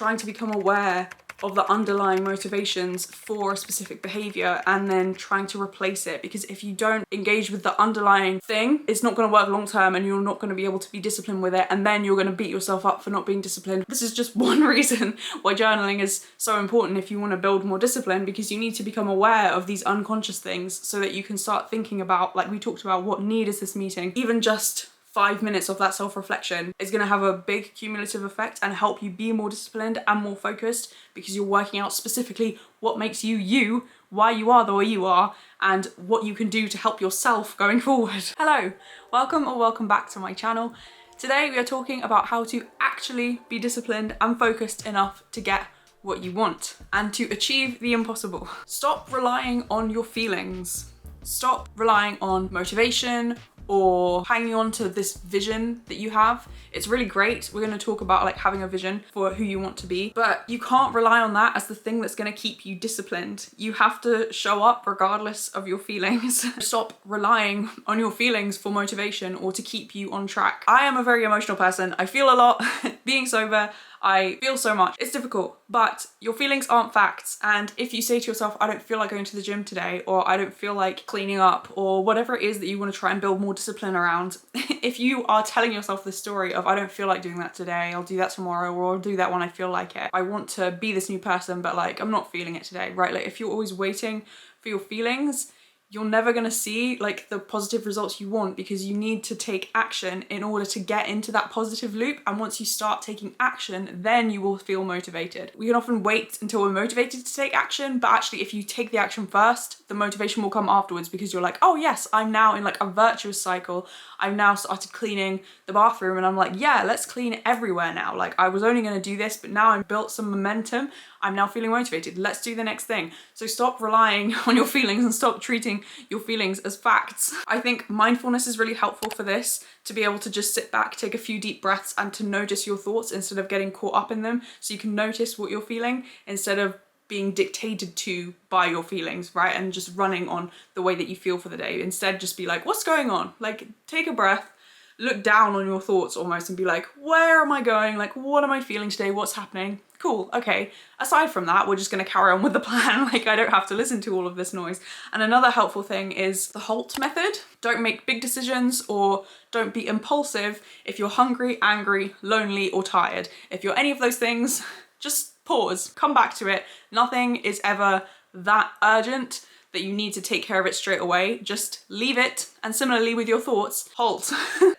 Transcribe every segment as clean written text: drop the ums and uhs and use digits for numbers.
trying to become aware of the underlying motivations for a specific behavior and then trying to replace it. Because if you don't engage with the underlying thing, it's not going to work long term and you're not going to be able to be disciplined with it, and then you're going to beat yourself up for not being disciplined. This is just one reason why journaling is so important if you want to build more discipline, because you need to become aware of these unconscious things so that you can start thinking about, like we talked about, what need is this meeting. Even just 5 minutes of that self-reflection is going to have a big cumulative effect and help you be more disciplined and more focused, because you're working out specifically what makes you you, why you are the way you are, and what you can do to help yourself going forward. Hello, welcome or welcome back to my channel. Today we are talking about how to actually be disciplined and focused enough to get what you want and to achieve the impossible. Stop relying on your feelings. Stop relying on motivation or hanging on to this vision that you have. It's really great. We're going to talk about like having a vision for who you want to be, but you can't rely on that as the thing that's going to keep you disciplined. You have to show up regardless of your feelings. Stop relying on your feelings for motivation or to keep you on track. I am a very emotional person. I feel a lot. Being sober, I feel so much. It's difficult, but your feelings aren't facts. And if you say to yourself, I don't feel like going to the gym today, or I don't feel like cleaning up, or whatever it is that you want to try and build more discipline around, if you are telling yourself this story of, I don't feel like doing that today, I'll do that tomorrow, or I'll do that when I feel like it. I want to be this new person, but like, I'm not feeling it today, right? Like if you're always waiting for your feelings, you're never going to see like the positive results you want, because you need to take action in order to get into that positive loop. And once you start taking action, then you will feel motivated. We can often wait until we're motivated to take action, but actually if you take the action first, the motivation will come afterwards, because you're like, oh yes, I'm now in like a virtuous cycle. I've now started cleaning the bathroom and I'm like, yeah, let's clean everywhere now. Like I was only going to do this, but now I've built some momentum. I'm now feeling motivated. Let's do the next thing. So stop relying on your feelings and stop treating your feelings as facts. I think mindfulness is really helpful for this, to be able to just sit back, take a few deep breaths and to notice your thoughts instead of getting caught up in them. So you can notice what you're feeling instead of being dictated to by your feelings, right? And just running on the way that you feel for the day. Instead, just be like, what's going on? Like take a breath, look down on your thoughts almost and be like, where am I going? Like, what am I feeling today? What's happening? Cool, okay. Aside from that, we're just gonna carry on with the plan. Like I don't have to listen to all of this noise. And another helpful thing is the HALT method. Don't make big decisions or don't be impulsive if you're hungry, angry, lonely, or tired. If you're any of those things, just pause, come back to it. Nothing is ever that urgent that you need to take care of it straight away. Just leave it. And similarly with your thoughts, halt.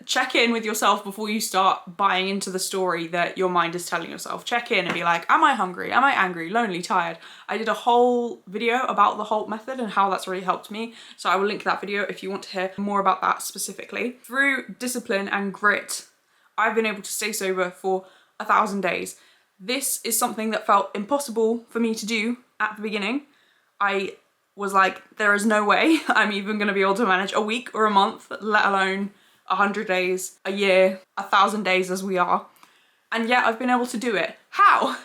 Check in with yourself before you start buying into the story that your mind is telling yourself. Check in and be like, am I hungry? Am I angry, lonely, tired? I did a whole video about the HALT method and how that's really helped me. So I will link that video if you want to hear more about that specifically. Through discipline and grit, I've been able to stay sober for 1,000 days. This is something that felt impossible for me to do at the beginning. I was like, there is no way I'm even going to be able to manage a week or a month, let alone 100 days, a year, 1,000 days as we are. And yet I've been able to do it. How?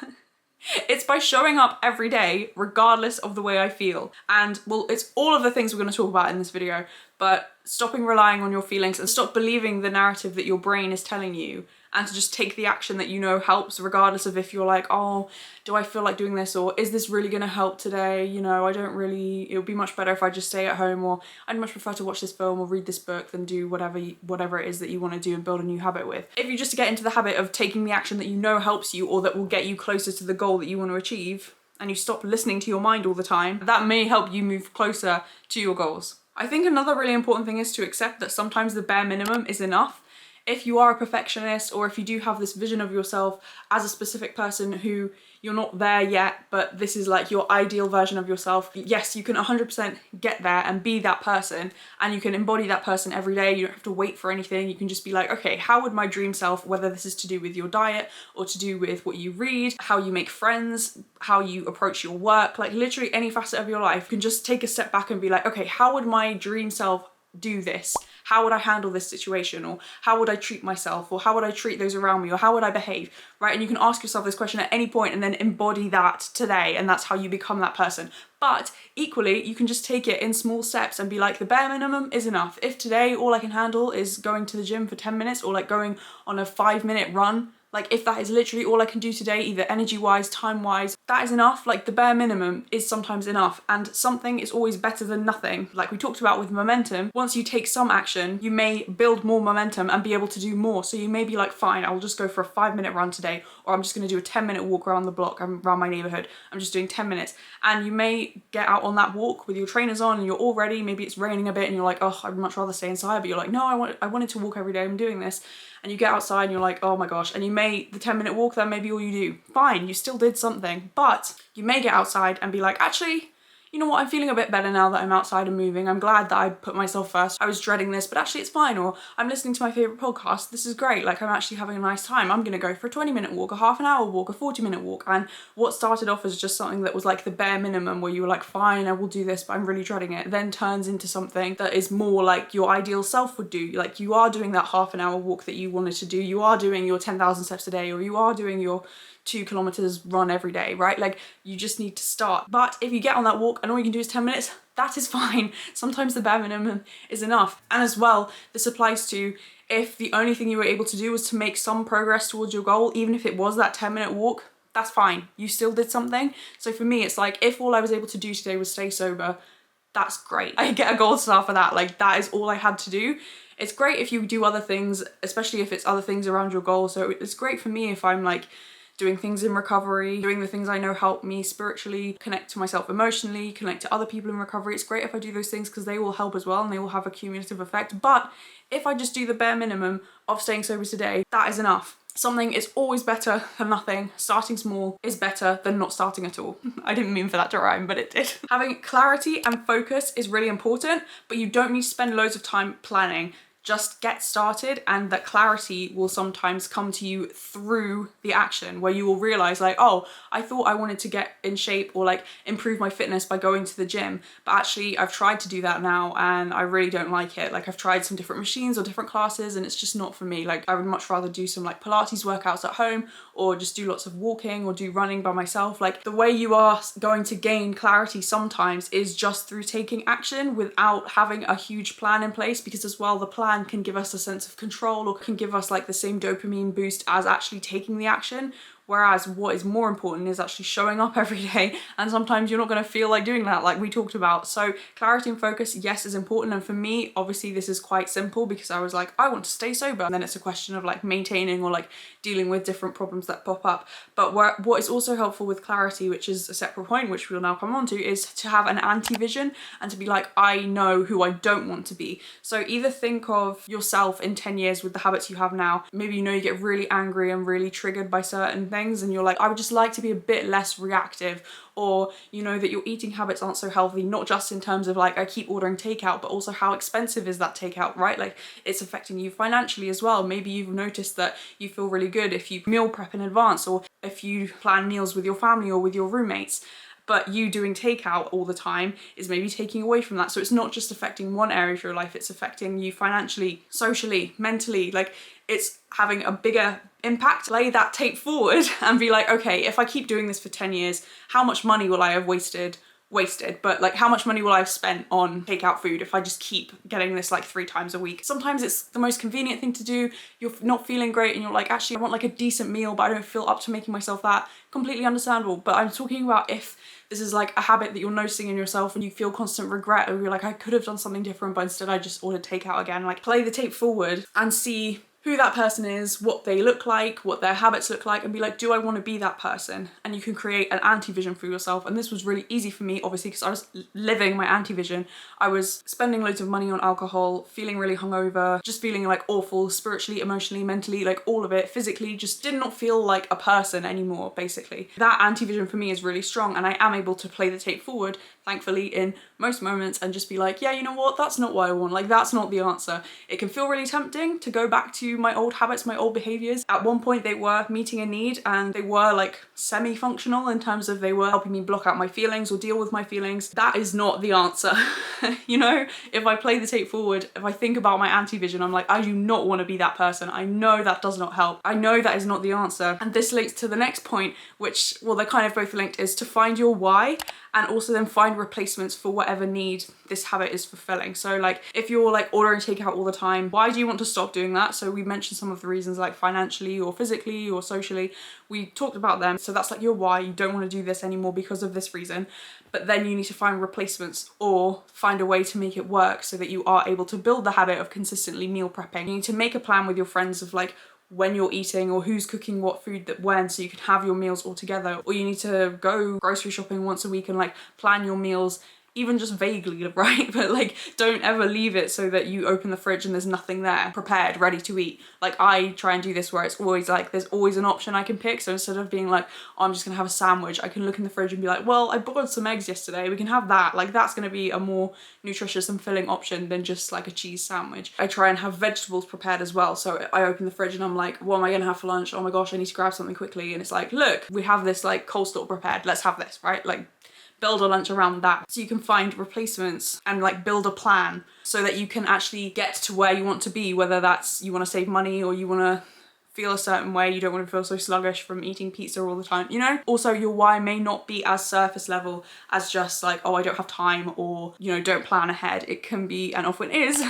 It's by showing up every day, regardless of the way I feel. And well, it's all of the things we're going to talk about in this video, but stopping relying on your feelings and stop believing the narrative that your brain is telling you, and to just take the action that you know helps, regardless of if you're like, oh, do I feel like doing this? Or is this really gonna help today? You know, I don't really, it would be much better if I just stay at home, or I'd much prefer to watch this film or read this book than do whatever it is that you wanna do and build a new habit with. If you just get into the habit of taking the action that you know helps you or that will get you closer to the goal that you wanna achieve, and you stop listening to your mind all the time, that may help you move closer to your goals. I think another really important thing is to accept that sometimes the bare minimum is enough. If you are a perfectionist, or if you do have this vision of yourself as a specific person who you're not there yet, but this is like your ideal version of yourself, yes, you can 100% get there and be that person, and you can embody that person every day. You don't have to wait for anything. You can just be like, okay, how would my dream self, whether this is to do with your diet or to do with what you read, how you make friends, how you approach your work, like literally any facet of your life, you can just take a step back and be like, okay, how would my dream self do this? How would I handle this situation? Or how would I treat myself? Or how would I treat those around me? Or how would I behave? Right? And you can ask yourself this question at any point and then embody that today. And that's how you become that person. But equally, you can just take it in small steps and be like, the bare minimum is enough. If today all I can handle is going to the gym for 10 minutes or like going on a 5-minute run, Like if that is literally all I can do today, either energy wise, time wise, that is enough. Like the bare minimum is sometimes enough, and something is always better than nothing. Like we talked about with momentum, once you take some action, you may build more momentum and be able to do more. So you may be like, fine, I'll just go for a 5-minute run today, or I'm just going to do a 10-minute walk around the block, around my neighborhood. I'm just doing 10 minutes. And you may get out on that walk with your trainers on and you're all ready. Maybe it's raining a bit and you're like, oh, I'd much rather stay inside. But you're like, no, I wanted to walk every day. I'm doing this. And you get outside and you're like, oh my gosh. And the 10-minute walk, then maybe all you do. Fine, you still did something. But you may get outside and be like, actually, you know what, I'm feeling a bit better now that I'm outside and moving. I'm glad that I put myself first. I was dreading this, but actually it's fine. Or I'm listening to my favorite podcast. This is great. Like I'm actually having a nice time. I'm going to go for a 20-minute walk, a half an hour walk, a 40-minute walk. And what started off as just something that was like the bare minimum where you were like, fine, I will do this, but I'm really dreading it, then turns into something that is more like your ideal self would do. Like you are doing that half an hour walk that you wanted to do. You are doing your 10,000 steps a day, or you are doing your 2 kilometers run every day, right? Like you just need to start. But if you get on that walk and all you can do is 10 minutes, that is fine. Sometimes the bare minimum is enough. And as well, this applies to if the only thing you were able to do was to make some progress towards your goal, even if it was that 10-minute walk, that's fine. You still did something. So for me, it's like, if all I was able to do today was stay sober, that's great. I get a gold star for that. Like that is all I had to do. It's great if you do other things, especially if it's other things around your goal. So it's great for me if I'm like doing things in recovery, doing the things I know help me spiritually, connect to myself emotionally, connect to other people in recovery. It's great if I do those things because they will help as well and they will have a cumulative effect. But if I just do the bare minimum of staying sober today, that is enough. Something is always better than nothing. Starting small is better than not starting at all. I didn't mean for that to rhyme, but it did. Having clarity and focus is really important, but you don't need to spend loads of time planning. Just get started, and that clarity will sometimes come to you through the action, where you will realize like, oh, I thought I wanted to get in shape or like improve my fitness by going to the gym, but actually I've tried to do that now and I really don't like it. Like I've tried some different machines or different classes and it's just not for me. Like I would much rather do some like Pilates workouts at home, or just do lots of walking or do running by myself. Like the way you are going to gain clarity sometimes is just through taking action without having a huge plan in place, because as well the plan can give us a sense of control or can give us like the same dopamine boost as actually taking the action. Whereas what is more important is actually showing up every day, and sometimes you're not going to feel like doing that, like we talked about. So clarity and focus, yes, is important. And for me, obviously this is quite simple because I was like, I want to stay sober. And then it's a question of like maintaining or like dealing with different problems that pop up. But what is also helpful with clarity, which is a separate point, which we'll now come on to, is to have an anti-vision and to be like, I know who I don't want to be. So either think of yourself in 10 years with the habits you have now. Maybe you know you get really angry and really triggered by certain things, and you're like, I would just like to be a bit less reactive. Or you know that your eating habits aren't so healthy, not just in terms of like I keep ordering takeout, but also how expensive is that takeout, right? Like it's affecting you financially as well. Maybe you've noticed that you feel really good if you meal prep in advance, or if you plan meals with your family or with your roommates. But you doing takeout all the time is maybe taking away from that. So it's not just affecting one area of your life, it's affecting you financially, socially, mentally. Like it's having a bigger impact. Lay that tape forward and be like, okay, if I keep doing this for 10 years, how much money will I have wasted, but like how much money will I have spent on takeout food if I just keep getting this like 3 times a week? Sometimes it's the most convenient thing to do. You're not feeling great and you're like, actually I want like a decent meal, but I don't feel up to making myself that. Completely understandable. But I'm talking about if this is like a habit that you're noticing in yourself and you feel constant regret, or you're like, I could have done something different, but instead I just ordered takeout again. Like play the tape forward and see who that person is, what they look like, what their habits look like, and be like, do I want to be that person? And you can create an anti-vision for yourself. And this was really easy for me, obviously, because I was living my anti-vision. I was spending loads of money on alcohol, feeling really hungover, just feeling like awful, spiritually, emotionally, mentally, like all of it, physically, just did not feel like a person anymore, basically. That anti-vision for me is really strong, and I am able to play the tape forward, thankfully, in most moments, and just be like, yeah, you know what, that's not what I want. Like, that's not the answer. It can feel really tempting to go back to my old habits, my old behaviors. At one point they were meeting a need, and they were like semi-functional in terms of they were helping me block out my feelings or deal with my feelings. That is not the answer. You know, if I play the tape forward, if I think about my anti-vision, I'm like, I do not want to be that person. I know that does not help. I know that is not the answer. And this links to the next point, which, well, they're kind of both linked, is to find your why, and also then find replacements for whatever need this habit is fulfilling. So like if you're like ordering takeout all the time, why do you want to stop doing that? So we mentioned some of the reasons, like financially or physically or socially. We talked about them. So that's like your why. You don't want to do this anymore because of this reason. But then you need to find replacements or find a way to make it work so that you are able to build the habit of consistently meal prepping. You need to make a plan with your friends of like when you're eating or who's cooking what food that when, so you can have your meals all together. Or you need to go grocery shopping once a week and like plan your meals, even just vaguely, right? But like, don't ever leave it so that you open the fridge and there's nothing there prepared, ready to eat. Like, I try and do this where it's always like, there's always an option I can pick. So instead of being like, oh, I'm just gonna have a sandwich, I can look in the fridge and be like, well, I boiled some eggs yesterday, we can have that. Like, that's gonna be a more nutritious and filling option than just like a cheese sandwich. I try and have vegetables prepared as well. So I open the fridge and I'm like, what am I gonna have for lunch? Oh my gosh, I need to grab something quickly. And it's like, look, we have this like coleslaw prepared, let's have this, right? Like, build a lunch around that. So you can find replacements and like build a plan so that you can actually get to where you want to be, whether that's you want to save money or you want to feel a certain way, you don't want to feel so sluggish from eating pizza all the time, you know? Also, your why may not be as surface level as just like, oh, I don't have time, or, you know, don't plan ahead. It can be, and often is,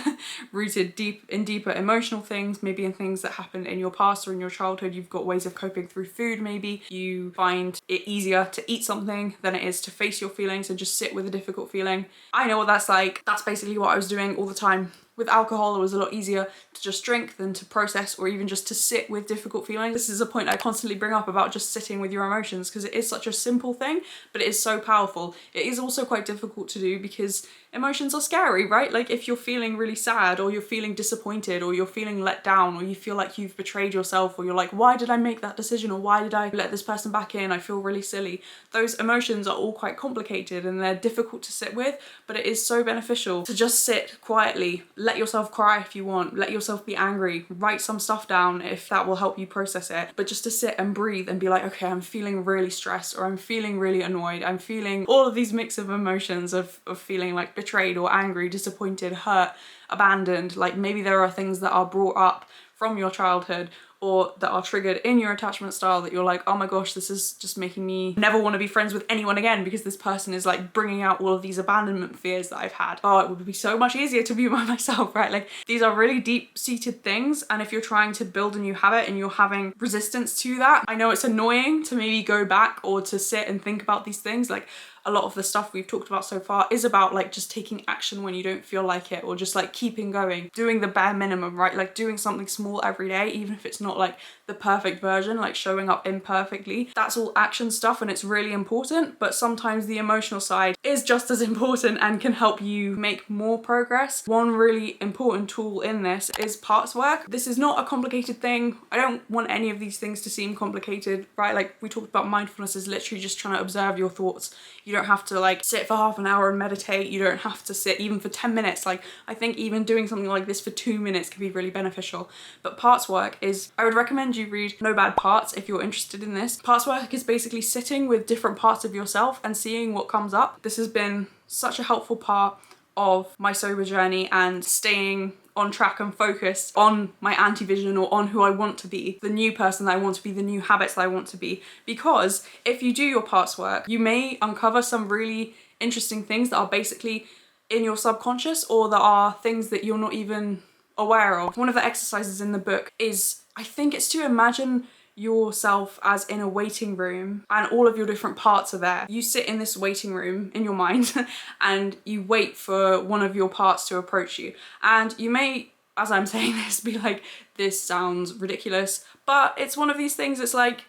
rooted deep in deeper emotional things, maybe in things that happened in your past or in your childhood. You've got ways of coping through food, maybe. You find it easier to eat something than it is to face your feelings and just sit with a difficult feeling. I know what that's like. That's basically what I was doing all the time. With alcohol, it was a lot easier to just drink than to process or even just to sit with difficult feelings. This is a point I constantly bring up about just sitting with your emotions, because it is such a simple thing, but it is so powerful. It is also quite difficult to do because emotions are scary, right? Like, if you're feeling really sad, or you're feeling disappointed, or you're feeling let down, or you feel like you've betrayed yourself, or you're like, why did I make that decision? Or why did I let this person back in? I feel really silly. Those emotions are all quite complicated and they're difficult to sit with, but it is so beneficial to just sit quietly. Let yourself cry if you want, let yourself be angry, write some stuff down if that will help you process it, but just to sit and breathe and be like, okay, I'm feeling really stressed, or I'm feeling really annoyed, I'm feeling all of these mix of emotions of feeling like betrayed or angry, disappointed, hurt, abandoned. Like, maybe there are things that are brought up from your childhood or that are triggered in your attachment style that you're like, oh my gosh, this is just making me never want to be friends with anyone again because this person is like bringing out all of these abandonment fears that I've had. Oh, it would be so much easier to be by myself, right? Like, these are really deep-seated things, and if you're trying to build a new habit and you're having resistance to that, I know it's annoying to maybe go back or to sit and think about these things. Like, a lot of the stuff we've talked about so far is about like just taking action when you don't feel like it, or just like keeping going, doing the bare minimum, right? Like doing something small every day, even if it's not like the perfect version, like showing up imperfectly. That's all action stuff and it's really important, but sometimes the emotional side is just as important and can help you make more progress. One really important tool in this is parts work. This is not a complicated thing. I don't want any of these things to seem complicated, right? Like, we talked about mindfulness is literally just trying to observe your thoughts. You don't have to like sit for half an hour and meditate. You don't have to sit even for 10 minutes. Like, I think even doing something like this for 2 minutes can be really beneficial. But parts work is, I would recommend you read No Bad Parts if you're interested in this. Parts work is basically sitting with different parts of yourself and seeing what comes up. This has been such a helpful part of my sober journey and staying on track and focused on my anti-vision, or on who I want to be, the new person that I want to be, the new habits that I want to be. Because if you do your parts work, you may uncover some really interesting things that are basically in your subconscious, or that are things that you're not even aware of. One of the exercises in the book is, I think it's to imagine yourself as in a waiting room and all of your different parts are there. You sit in this waiting room in your mind and you wait for one of your parts to approach you. And you may, as I'm saying this, be like, this sounds ridiculous, but it's one of these things. It's like,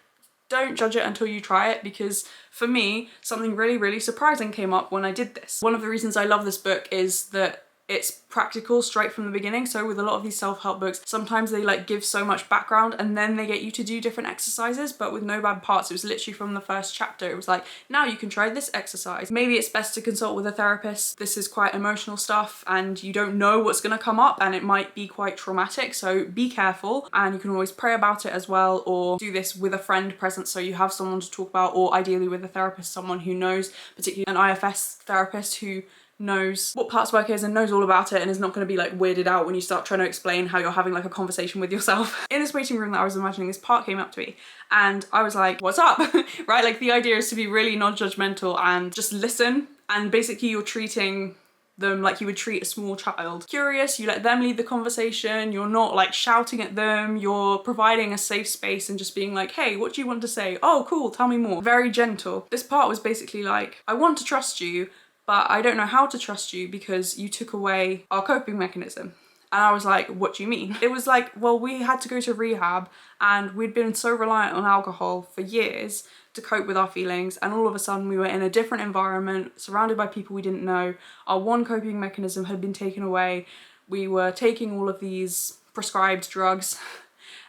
don't judge it until you try it, because for me, something really, really surprising came up when I did this. One of the reasons I love this book is that it's practical straight from the beginning. So with a lot of these self-help books, sometimes they like give so much background and then they get you to do different exercises. But with No Bad Parts, it was literally from the first chapter. It was like, now you can try this exercise. Maybe it's best to consult with a therapist. This is quite emotional stuff and you don't know what's gonna come up and it might be quite traumatic. So be careful, and you can always pray about it as well, or do this with a friend present so you have someone to talk about, or ideally with a therapist, someone who knows, particularly an IFS therapist who knows what parts work is and knows all about it and is not going to be like weirded out when you start trying to explain how you're having like a conversation with yourself. In this waiting room that I was imagining, this part came up to me and I was like, what's up? Right? Like, the idea is to be really non-judgmental and just listen, and basically you're treating them like you would treat a small child. Curious, you let them lead the conversation, you're not like shouting at them, you're providing a safe space and just being like, hey, what do you want to say? Oh, cool, tell me more. Very gentle. This part was basically like, I want to trust you, but I don't know how to trust you because you took away our coping mechanism. And I was like, what do you mean? It was like, well, we had to go to rehab and we'd been so reliant on alcohol for years to cope with our feelings, and all of a sudden we were in a different environment, surrounded by people we didn't know. Our one coping mechanism had been taken away. We were taking all of these prescribed drugs,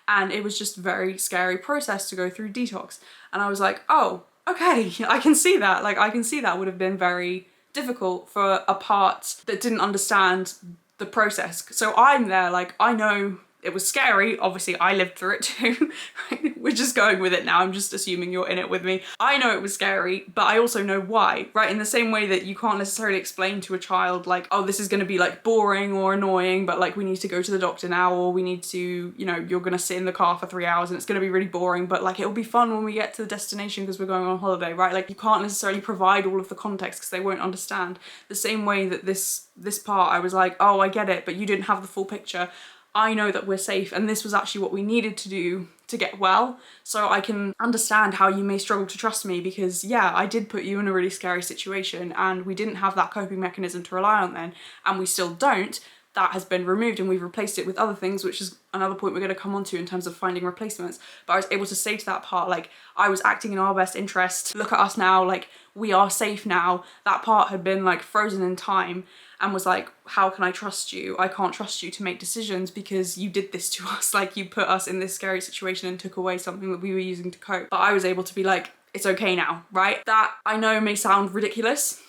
and it was just a very scary process to go through detox. And I was like, oh, okay, I can see that. Like, I can see that would have been very difficult for a part that didn't understand the process. So I'm there, like, I know it was scary. Obviously, I lived through it too. We're just going with it now. I'm just assuming you're in it with me. I know it was scary, but I also know why, right? In the same way that you can't necessarily explain to a child like, oh, this is going to be like boring or annoying, but like we need to go to the doctor now, or we need to, you know, you're going to sit in the car for 3 hours and it's going to be really boring, but like it'll be fun when we get to the destination because we're going on holiday, right? Like you can't necessarily provide all of the context because they won't understand. The same way that this part, I was like, oh, I get it, but you didn't have the full picture. I know that we're safe, and this was actually what we needed to do to get well, so I can understand how you may struggle to trust me because, yeah, I did put you in a really scary situation and we didn't have that coping mechanism to rely on then, and we still don't. That has been removed and we've replaced it with other things, which is another point we're going to come on to in terms of finding replacements. But I was able to say to that part, like, I was acting in our best interest. Look at us now, like, we are safe now. That part had been like frozen in time and was like, how can I trust you? I can't trust you to make decisions because you did this to us. Like, you put us in this scary situation and took away something that we were using to cope. But I was able to be like, it's okay now, right? That I know may sound ridiculous,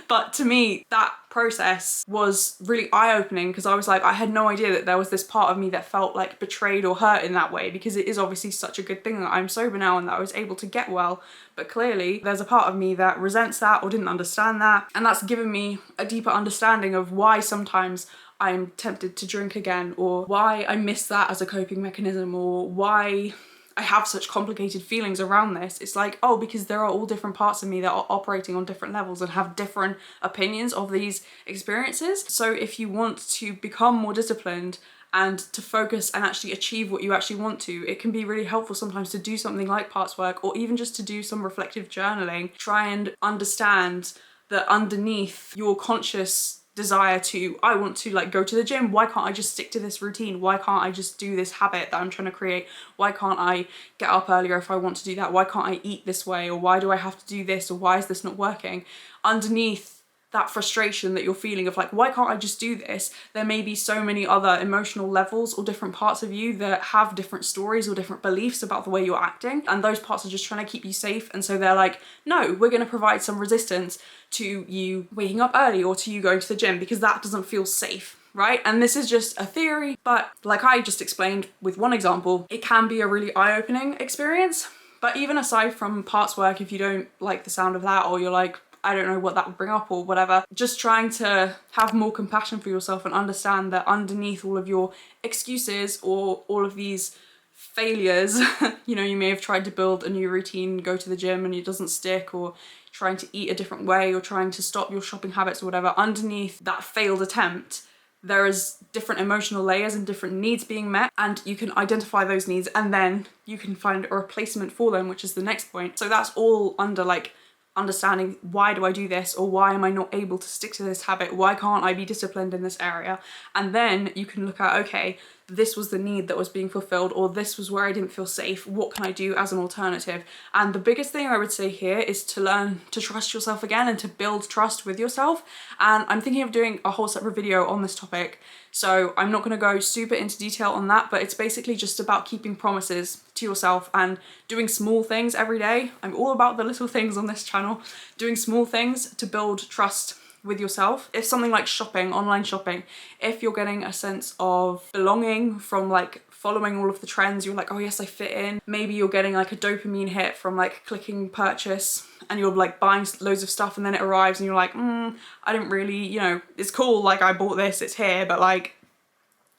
but to me, that process was really eye-opening because I was like, I had no idea that there was this part of me that felt like betrayed or hurt in that way, because it is obviously such a good thing that I'm sober now and that I was able to get well. But clearly there's a part of me that resents that or didn't understand that. And that's given me a deeper understanding of why sometimes I'm tempted to drink again, or why I miss that as a coping mechanism, or why I have such complicated feelings around this. It's like, oh, because there are all different parts of me that are operating on different levels and have different opinions of these experiences. So if you want to become more disciplined and to focus and actually achieve what you actually want to, it can be really helpful sometimes to do something like parts work, or even just to do some reflective journaling. Try and understand that underneath your conscious desire to, I want to like go to the gym, why can't I just stick to this routine? Why can't I just do this habit that I'm trying to create? Why can't I get up earlier if I want to do that? Why can't I eat this way? Or why do I have to do this? Or why is this not working? Underneath that frustration that you're feeling of like, why can't I just do this? There may be so many other emotional levels or different parts of you that have different stories or different beliefs about the way you're acting, and those parts are just trying to keep you safe. And so they're like, no, we're going to provide some resistance to you waking up early or to you going to the gym because that doesn't feel safe, right? And this is just a theory, but like I just explained with one example, it can be a really eye-opening experience. But even aside from parts work, if you don't like the sound of that, or you're like, I don't know what that would bring up or whatever, just trying to have more compassion for yourself and understand that underneath all of your excuses or all of these failures, you know, you may have tried to build a new routine, go to the gym and it doesn't stick, or trying to eat a different way, or trying to stop your shopping habits or whatever. Underneath that failed attempt, there is different emotional layers and different needs being met, and you can identify those needs and then you can find a replacement for them, which is the next point. So that's all under like understanding, why do I do this, or why am I not able to stick to this habit? Why can't I be disciplined in this area? And then you can look at, okay, this was the need that was being fulfilled, or this was where I didn't feel safe. What can I do as an alternative? And the biggest thing I would say here is to learn to trust yourself again and to build trust with yourself. And I'm thinking of doing a whole separate video on this topic, so I'm not going to go super into detail on that, but it's basically just about keeping promises to yourself and doing small things every day. I'm all about the little things on this channel, doing small things to build trust with yourself. If something like shopping, online shopping, if you're getting a sense of belonging from like following all of the trends, you're like, oh yes, I fit in. Maybe you're getting like a dopamine hit from like clicking purchase and you're like buying loads of stuff and then it arrives and you're like, I didn't really, you know, it's cool, like I bought this, it's here, but like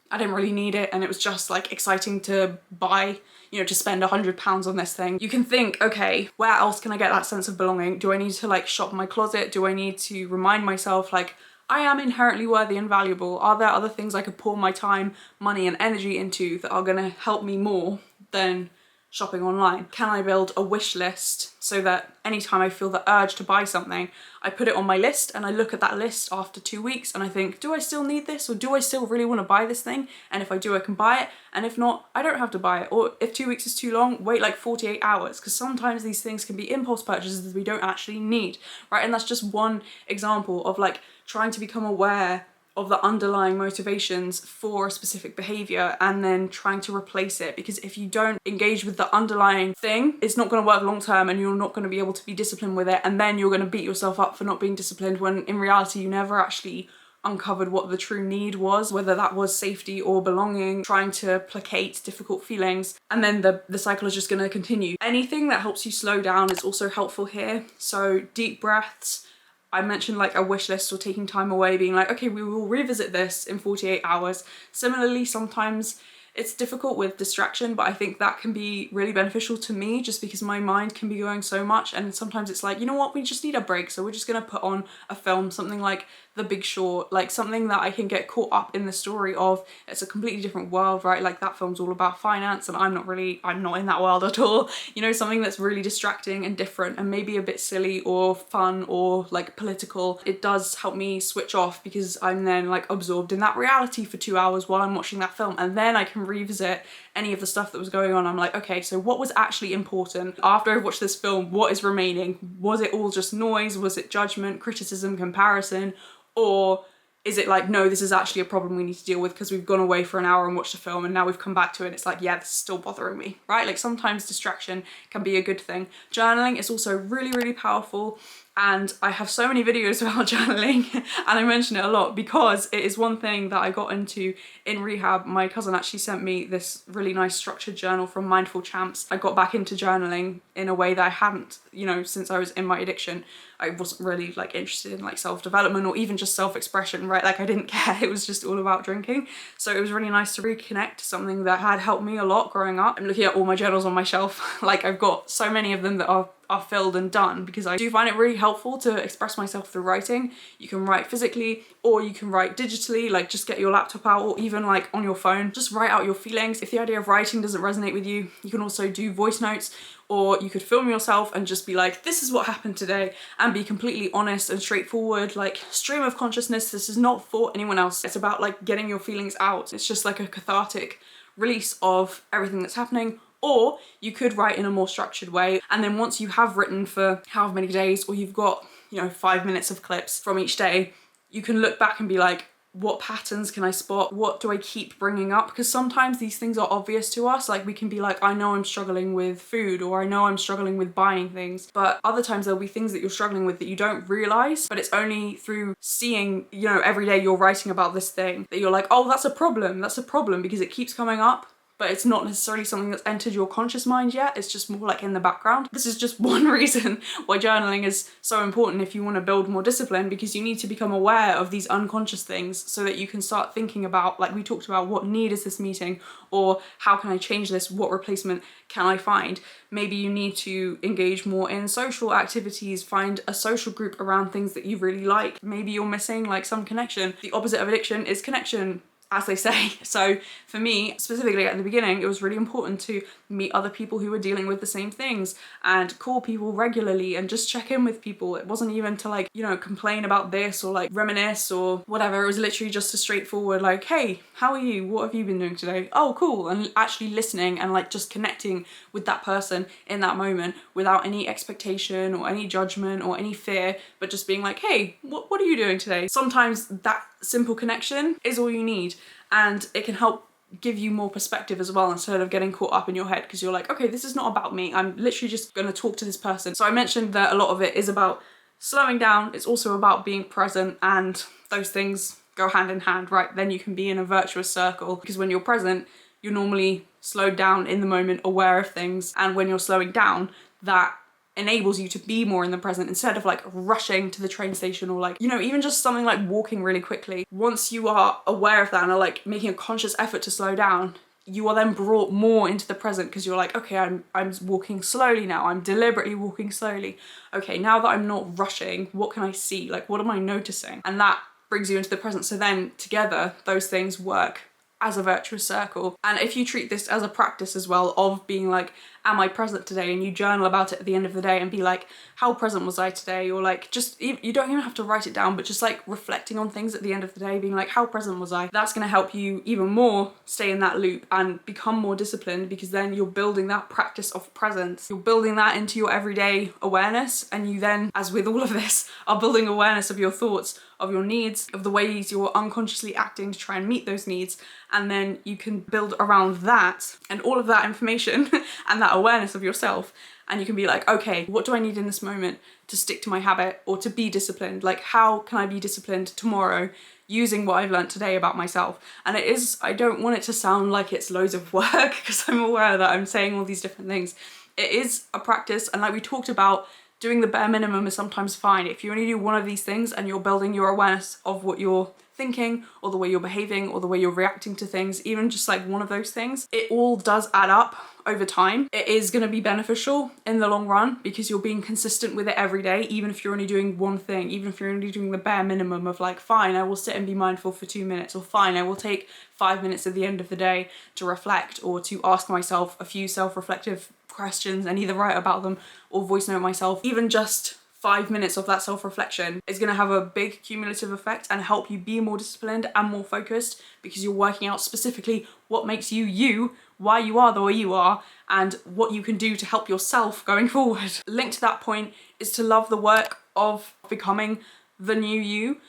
I didn't really need it, and it was just like exciting to buy, you know, to spend £100 on this thing. You can think, okay, where else can I get that sense of belonging? Do I need to like shop my closet? Do I need to remind myself like, I am inherently worthy and valuable. Are there other things I could pour my time, money and energy into that are gonna help me more than shopping online? Can I build a wish list so that anytime I feel the urge to buy something, I put it on my list and I look at that list after 2 weeks and I think, do I still need this, or do I still really want to buy this thing? And if I do, I can buy it, and if not, I don't have to buy it. Or if 2 weeks is too long, wait like 48 hours, because sometimes these things can be impulse purchases that we don't actually need, right? And that's just one example of like trying to become aware of the underlying motivations for a specific behavior and then trying to replace it. Because if you don't engage with the underlying thing, it's not going to work long term and you're not going to be able to be disciplined with it, and then you're going to beat yourself up for not being disciplined when in reality you never actually uncovered what the true need was, whether that was safety or belonging, trying to placate difficult feelings, and then the cycle is just going to continue. Anything that helps you slow down is also helpful here. So deep breaths, I mentioned like a wish list or taking time away, being like, okay, we will revisit this in 48 hours. Similarly, sometimes it's difficult with distraction, but I think that can be really beneficial to me just because my mind can be going so much, and sometimes it's like, you know what, we just need a break, so we're just gonna put on a film, something like The Big Short, like something that I can get caught up in the story of. It's a completely different world, right? Like that film's all about finance and I'm not in that world at all. You know, something that's really distracting and different and maybe a bit silly or fun or like political. It does help me switch off because I'm then like absorbed in that reality for 2 hours while I'm watching that film, and then I can revisit any of the stuff that was going on. I'm like, okay, so what was actually important after I've watched this film? What is remaining? Was it all just noise? Was it judgment, criticism, comparison? Or is it like, no, this is actually a problem we need to deal with because we've gone away for an hour and watched a film and now we've come back to it and it's like, yeah, this is still bothering me, right? Like sometimes distraction can be a good thing. Journaling is also really, really powerful. And I have so many videos about journaling and I mention it a lot because it is one thing that I got into in rehab. My cousin actually sent me this really nice structured journal from Mindful Champs. I got back into journaling in a way that I hadn't, you know, since I was in my addiction. I wasn't really like interested in like self-development or even just self-expression, right? Like I didn't care, it was just all about drinking. So it was really nice to reconnect to something that had helped me a lot growing up. I'm looking at all my journals on my shelf. Like I've got so many of them that are filled and done because I do find it really helpful to express myself through writing. You can write physically or you can write digitally, like just get your laptop out or even like on your phone, just write out your feelings. If the idea of writing doesn't resonate with you, you can also do voice notes, or you could film yourself and just be like, this is what happened today, and be completely honest and straightforward. Like stream of consciousness, this is not for anyone else. It's about like getting your feelings out. It's just like a cathartic release of everything that's happening. Or you could write in a more structured way, and then once you have written for however many days, or you've got, you know, 5 minutes of clips from each day, you can look back and be like, what patterns can I spot? What do I keep bringing up? Because sometimes these things are obvious to us. Like we can be like, I know I'm struggling with food, or I know I'm struggling with buying things. But other times there'll be things that you're struggling with that you don't realize, but it's only through seeing, you know, every day you're writing about this thing that you're like, oh, that's a problem. That's a problem because it keeps coming up. But it's not necessarily something that's entered your conscious mind yet. It's just more like in the background. This is just one reason why journaling is so important if you want to build more discipline, because you need to become aware of these unconscious things so that you can start thinking about, like we talked about, what need is this meeting, or how can I change this? What replacement can I find? Maybe you need to engage more in social activities, find a social group around things that you really like. Maybe you're missing like some connection. The opposite of addiction is connection, as they say. So for me, specifically at the beginning, it was really important to meet other people who were dealing with the same things and call people regularly and just check in with people. It wasn't even to like, you know, complain about this or like reminisce or whatever. It was literally just a straightforward like, hey, how are you? What have you been doing today? Oh, cool. And actually listening and like just connecting with that person in that moment without any expectation or any judgment or any fear, but just being like, hey, what are you doing today? Sometimes that simple connection is all you need, and it can help give you more perspective as well instead of getting caught up in your head, because you're like, okay, this is not about me, I'm literally just gonna talk to this person. So I mentioned that a lot of it is about slowing down. It's also about being present, and those things go hand in hand, right? Then you can be in a virtuous circle, because when you're present, you're normally slowed down in the moment, aware of things, and when you're slowing down, that enables you to be more in the present instead of like rushing to the train station, or like, you know, even just something like walking really quickly. Once you are aware of that and are like making a conscious effort to slow down, you are then brought more into the present, because you're like, okay, I'm walking slowly now, I'm deliberately walking slowly. Okay, now that I'm not rushing, what can I see? Like, what am I noticing? And that brings you into the present. So then together, those things work as a virtuous circle. And if you treat this as a practice as well of being like, am I present today? And you journal about it at the end of the day and be like, how present was I today? Or like, just, you don't even have to write it down, but just like reflecting on things at the end of the day, being like, how present was I? That's gonna help you even more stay in that loop and become more disciplined, because then you're building that practice of presence. You're building that into your everyday awareness, and you then, as with all of this, are building awareness of your thoughts, of your needs, of the ways you're unconsciously acting to try and meet those needs. And then you can build around that and all of that information and that awareness of yourself. And you can be like, okay, what do I need in this moment to stick to my habit or to be disciplined? Like, how can I be disciplined tomorrow using what I've learned today about myself? And it is, I don't want it to sound like it's loads of work, because I'm aware that I'm saying all these different things. It is a practice, and like we talked about, doing the bare minimum is sometimes fine. If you only do one of these things and you're building your awareness of what you're thinking or the way you're behaving or the way you're reacting to things, even just like one of those things, it all does add up over time. It is going to be beneficial in the long run because you're being consistent with it every day, even if you're only doing one thing, even if you're only doing the bare minimum of like, fine, I will sit and be mindful for 2 minutes, or fine, I will take 5 minutes at the end of the day to reflect or to ask myself a few self-reflective questions and either write about them or voice note myself. Even just 5 minutes of that self-reflection is going to have a big cumulative effect and help you be more disciplined and more focused, because you're working out specifically what makes you you, why you are the way you are, and what you can do to help yourself going forward. Linked to that point is to love the work of becoming the new you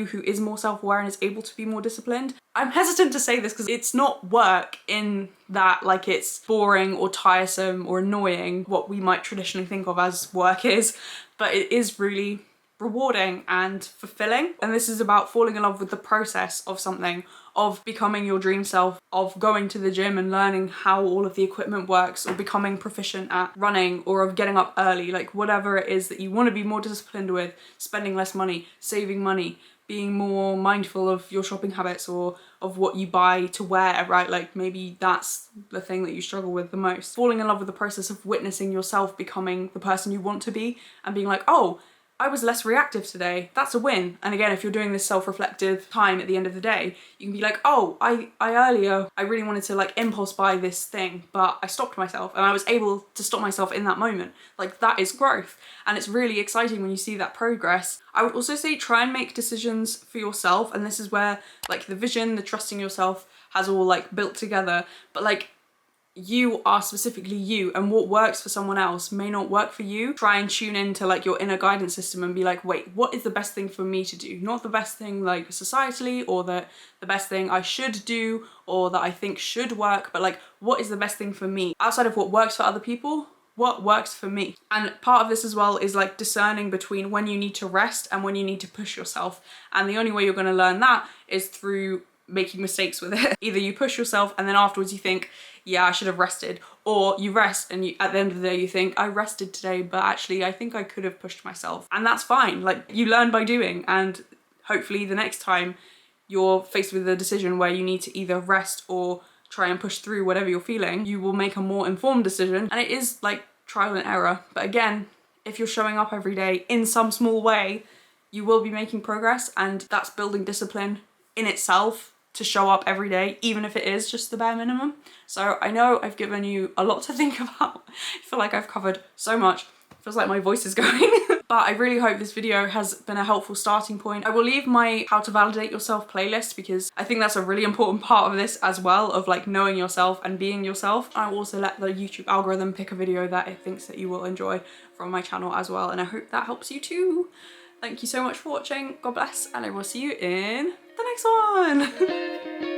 who is more self-aware and is able to be more disciplined. I'm hesitant to say this because it's not work in that like it's boring or tiresome or annoying, what we might traditionally think of as work is, but it is really rewarding and fulfilling. And this is about falling in love with the process of something, of becoming your dream self, of going to the gym and learning how all of the equipment works, or becoming proficient at running, or of getting up early, like whatever it is that you want to be more disciplined with, spending less money, saving money, being more mindful of your shopping habits or of what you buy to wear, right? Like maybe that's the thing that you struggle with the most. Falling in love with the process of witnessing yourself becoming the person you want to be and being like, oh, I was less reactive today. That's a win. And again, if you're doing this self-reflective time at the end of the day, you can be like, oh, I earlier, I really wanted to like impulse buy this thing, but I stopped myself and I was able to stop myself in that moment. Like that is growth. And it's really exciting when you see that progress. I would also say try and make decisions for yourself. And this is where like the vision, the trusting yourself has all like built together. But like, you are specifically you, and what works for someone else may not work for you. Try and tune into like your inner guidance system and be like, wait, what is the best thing for me to do? Not the best thing like societally, or the best thing I should do, or that I think should work, but like, what is the best thing for me? Outside of what works for other people, what works for me? And part of this as well is like discerning between when you need to rest and when you need to push yourself. And the only way you're going to learn that is through making mistakes with it. Either you push yourself and then afterwards you think, yeah, I should have rested, or you rest and you, at the end of the day you think, I rested today, but actually I think I could have pushed myself. And that's fine. Like, you learn by doing, and hopefully the next time you're faced with a decision where you need to either rest or try and push through whatever you're feeling, you will make a more informed decision. And it is like trial and error. But again, if you're showing up every day in some small way, you will be making progress, and that's building discipline in itself to show up every day, even if it is just the bare minimum. So I know I've given you a lot to think about. I feel like I've covered so much. It feels like my voice is going. But I really hope this video has been a helpful starting point. I will leave my How to Validate Yourself playlist, because I think that's a really important part of this as well, of like knowing yourself and being yourself. I will also let the YouTube algorithm pick a video that it thinks that you will enjoy from my channel as well, and I hope that helps you too. Thank you so much for watching. God bless, and I will see you in the next one.